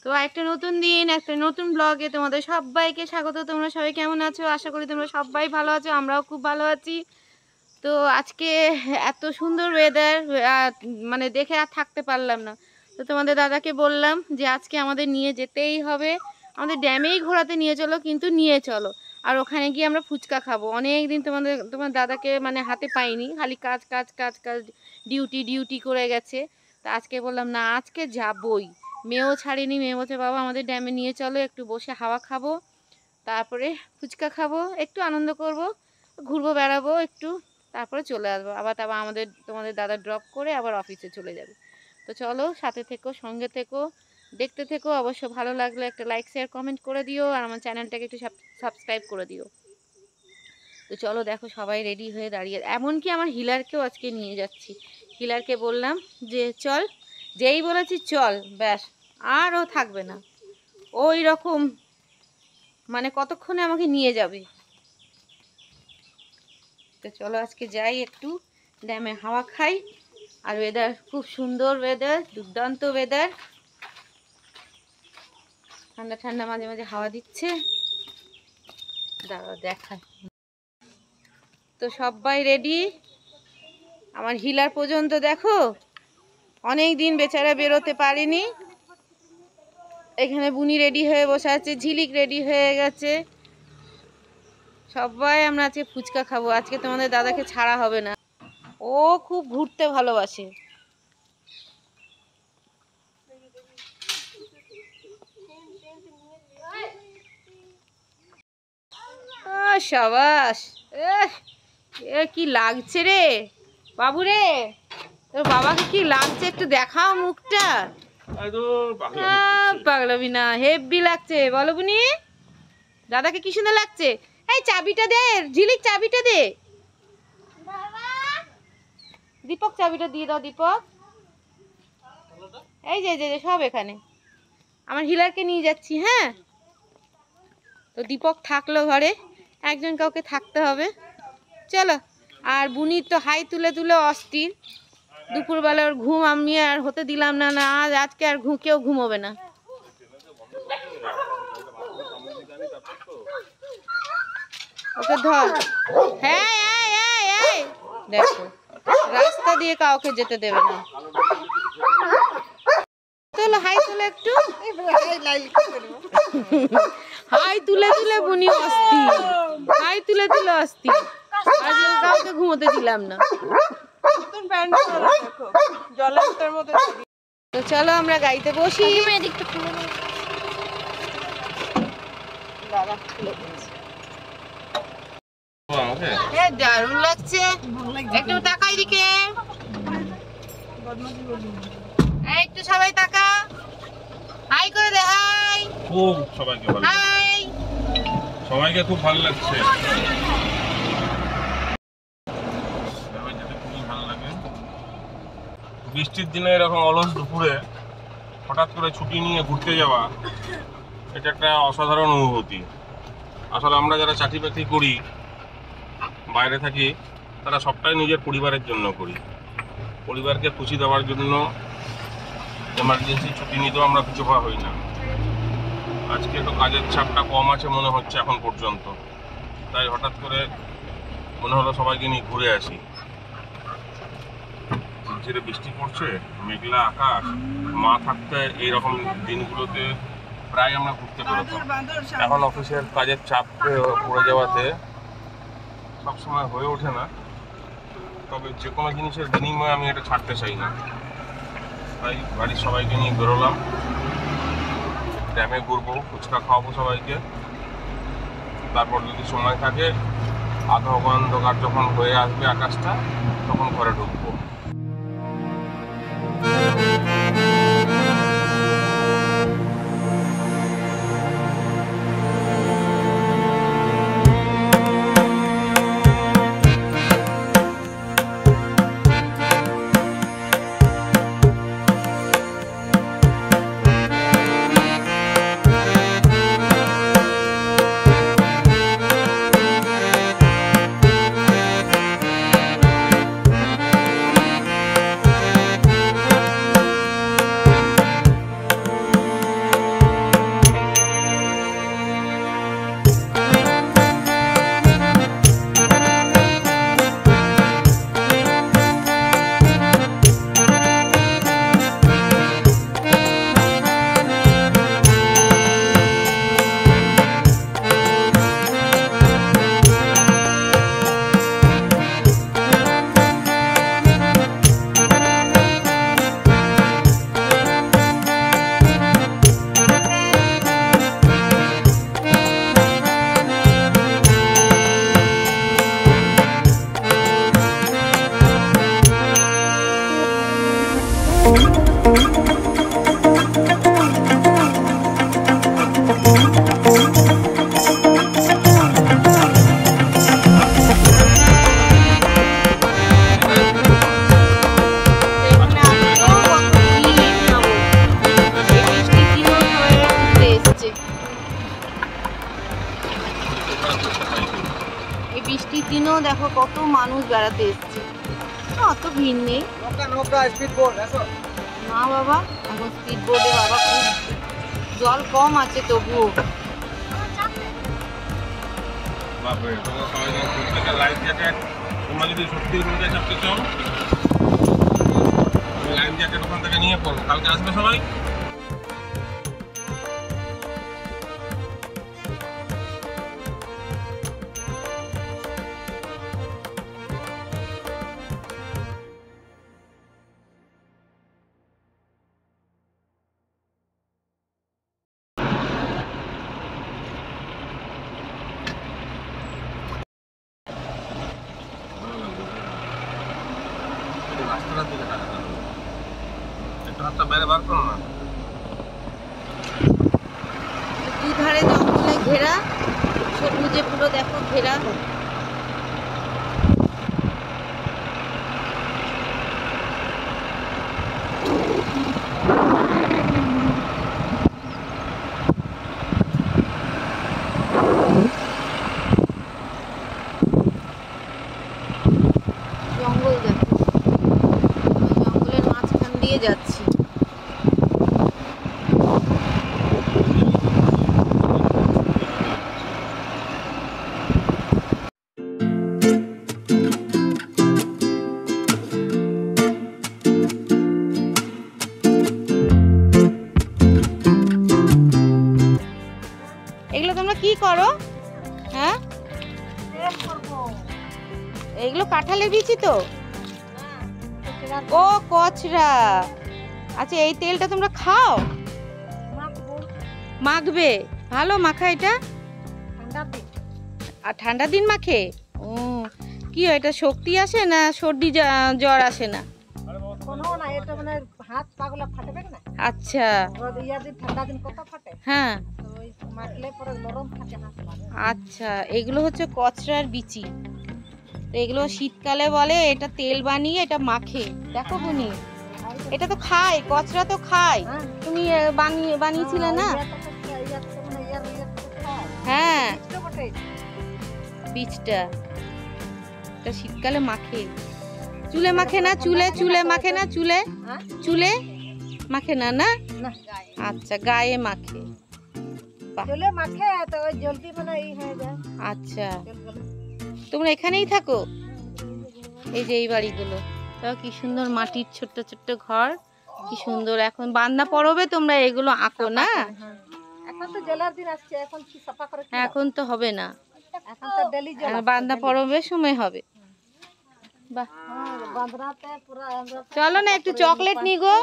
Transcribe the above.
তো একটা নতুন দিন, একটা নতুন ব্লগে তোমাদের সবাইকে স্বাগত। তোমরা সবাই কেমন আছো? আশা করি তোমরা সবাই ভালো আছো, আমরাও খুব ভালো আছি। তো আজকে এত সুন্দর ওয়েদার, মানে দেখে আর থাকতে পারলাম না। তো তোমাদের দাদাকে বললাম যে আজকে আমাদের নিয়ে যেতেই হবে, আমাদের ড্যামেই ঘোরাতে নিয়ে চলো, কিন্তু নিয়ে চলো। আর ওখানে গিয়ে আমরা ফুচকা খাবো। অনেক দিন তোমার দাদাকে মানে হাতে পাইনি, খালি কাজ কাজ কাজ কাজ, ডিউটি ডিউটি করে গেছে। তা আজকে বললাম না, আজকে যাবই। মেয়েও ছাড়িনি, মেয়ে বলছে বাবা আমাদের ড্যামে নিয়ে চলো, একটু বসে হাওয়া খাবো, তারপরে ফুচকা খাবো, একটু আনন্দ করব, ঘুরবো বেড়াবো একটু, তারপরে চলে আসবো আবার। তোমাদের দাদা ড্রপ করে আবার অফিসে চলে যাবে। তো চলো, সাথে থেকো, সঙ্গে থেকো, দেখতে থেকো। অবশ্য ভালো লাগলে একটা লাইক শেয়ার কমেন্ট করে দিও, আর আমার চ্যানেলটাকে একটু সাবস্ক্রাইব করে দিও। তো চলো, দেখো সবাই রেডি হয়ে দাঁড়িয়ে, এমনকি আমার হিলারকেও আজকে নিয়ে যাচ্ছি। হিলারকে বললাম যে চল, যেই বলেছি চল, ব্যাস আর ও থাকবে না। ওই রকম মানে কতক্ষণে আমাকে নিয়ে যাবে। তো চলো আজকে যাই, একটু ড্যামে হাওয়া খাই। আর ওয়েদার খুব সুন্দর, ওয়েদার দুর্দান্ত ওয়েদার, ঠান্ডা ঠান্ডা, মাঝে মাঝে হাওয়া দিচ্ছে। দাঁড়াও দেখায়। তো সবাই রেডি, আমার হিলার পর্যন্ত দেখো, অনেক দিন বেচারা বেরোতে পারেনি। এখানে বুনি রেডি হয়ে বসে আছে, ঝিলিক রেডি হয়ে গেছে। সবাই আমরা আজকে ফুচকা খাবো। আজকে তোমাদের দাদাকে ছাড়া হবে না, ও খুব ঘুরতে ভালোবাসে। সাবাস, কি লাগছে রে বাবু রে, তোর বাবাকে কি লাগছে একটু দেখাও মুখটা। পাগলাবি না, হেব্বি লাগছে বলো বুনি, দাদাকে কি সুন্দর লাগছে। এই চাবিটা দে ঝিলিক, চাবিটা দে। দীপক চাবিটা দিয়ে দাও, দীপক। এই যে সব এখানে, আমার হিলারকে নিয়ে যাচ্ছি। হ্যাঁ, তো দীপক থাকলো ঘরে, একজন কাউকে থাকতে হবে। চলো। আর বুনির তো হাই তুলে তুলে অস্থির, দুপুরবেলা ওর ঘুম আমি আর হতে দিলাম না। না, আজকে আর কেউ ঘুমোবে না। ওকে ধর। হ্যাঁ, দেখো রাস্তা দিয়ে কাউকে যেতে দেবে না। চলো হাই তুলে একটু, হাই তুলে তুলে বুনি অস্থির, হাই তুলে তুলে অস্থির। আজকে কাউকে ঘুমোতে দিলাম না। তো চলো আমরা গাড়িতে বসি। দারুণ লাগছে, একটু তাকাই দিকে, একটু সবাই তাকা, হাই করে দে। হাই, খুব সবাইকে ভালো, হাই, সবাইকে খুব ভালো লাগছে। খুবই ভালো লাগে বৃষ্টির দিনে এরকম অলস দুপুরে হঠাৎ করে ছুটি নিয়ে ঘুরতে যাওয়া, এটা একটা অসাধারণ অনুভূতি। আসলে আমরা যারা চাকরি বাকরি করি, বাইরে থাকি, তারা সবটাই নিজের পরিবারের জন্য করি, পরিবারকে খুশি দেওয়ার জন্য এমার্জেন্সি ছুটি নিতেও আমরা কিছু পাওয়া হই না। আজকে একটু কাজের চাপটা কম আছে মনে হচ্ছে এখন পর্যন্ত, তাই হঠাৎ করে মনে হলো সবাইকে নিয়ে ঘুরে আসি। ঝিরে বৃষ্টি পড়ছে, মেঘলা আকাশ, মা থাকতে এইরকম দিনগুলোতে প্রায় আমরা ঘুরতে বেরোতাম। এখন অফিসের কাজের চাপ পড়ে যাওয়াতে সবসময় হয়ে ওঠে না, তবে যে কোনো জিনিসের বিনিময়ে আমি এটা ছাড়তে চাই না। তাই বাড়ির সবাইকে নিয়ে বেরোলাম, ড্যামে ঘুরবো, ফুচকা খাওয়াবো সবাইকে। তারপর যদি সময় থাকে, আধা অন্ধকার যখন হয়ে আসবে আকাশটা, তখন ঘরে ঢুকবো। দেখো কত মানুষ বেড়াতে এসছে। অত ভিড় নেই না বাবা, এখন স্পিড বোর্ডে বাবা খুব জল কম আছে তবুও। বাপরে, তোমরা সবাই প্রত্যেকের লাইফ জ্যাকেট, তোমরা যদি সত্যি রোদে চাপতে চাও লাইফ জ্যাকেট ওখান থেকে নিয়ে পড়ো, কালকে আসবে সবাই। রাস্তাটার দিকে তাকাতে হবে, একটু হাতটা বাইরে বার করো না। দুধারে জঙ্গলে ঘেরা, সবুজে পুরো দেখো ঘেরা। জঙ্গল দেখো, জঙ্গলের মাঝখান দিয়ে যাচ্ছি। এগুলো তোমরা কি করো? হ্যাঁ, এগুলো কাঁঠালের বিচি তো? ও কচরা, আচ্ছা এই তেলটা তোমরা খাও? মাখবে, ভালো মাখা এটা? আর ঠান্ডা দিন মাখে? ও কি হয়, এটা শক্তি আসে না সর্দি জ্বর আসে না? আচ্ছা হ্যাঁ, আচ্ছা এগুলো হচ্ছে কচরার বিচি। তো এগুলো শীতকালে বলে এটা তেল বানিয়ে এটা মাখে। দেখো বুনি, এটা তো খায়, কচরা তো খায়। তুমি বানিয়েছিলে না? হ্যাঁ, বীজটা এটা শীতকালে মাখে। চুলে মাখে না? চুলে মাখে না? চুলে মাখে না? না, আচ্ছা গায়ে মাখে। আচ্ছা তোমরা এখানেই থাকো? এই যে এই বাড়িগুলো তাও কি সুন্দর, মাটির ছোট্ট ছোট্ট ঘর, কি সুন্দর। এখন বান্না পড়বে, তোমরা এগুলো আঁকো না? এখন তো জেলার দিন আসছে, এখন কি সাফা করে? এখন তো হবে না, এখন তো ডেলি জল বান্না পড়বে সময় হবে। বাহ, বাঁধরাতে পুরো চলো না একটু চকলেট নিগো।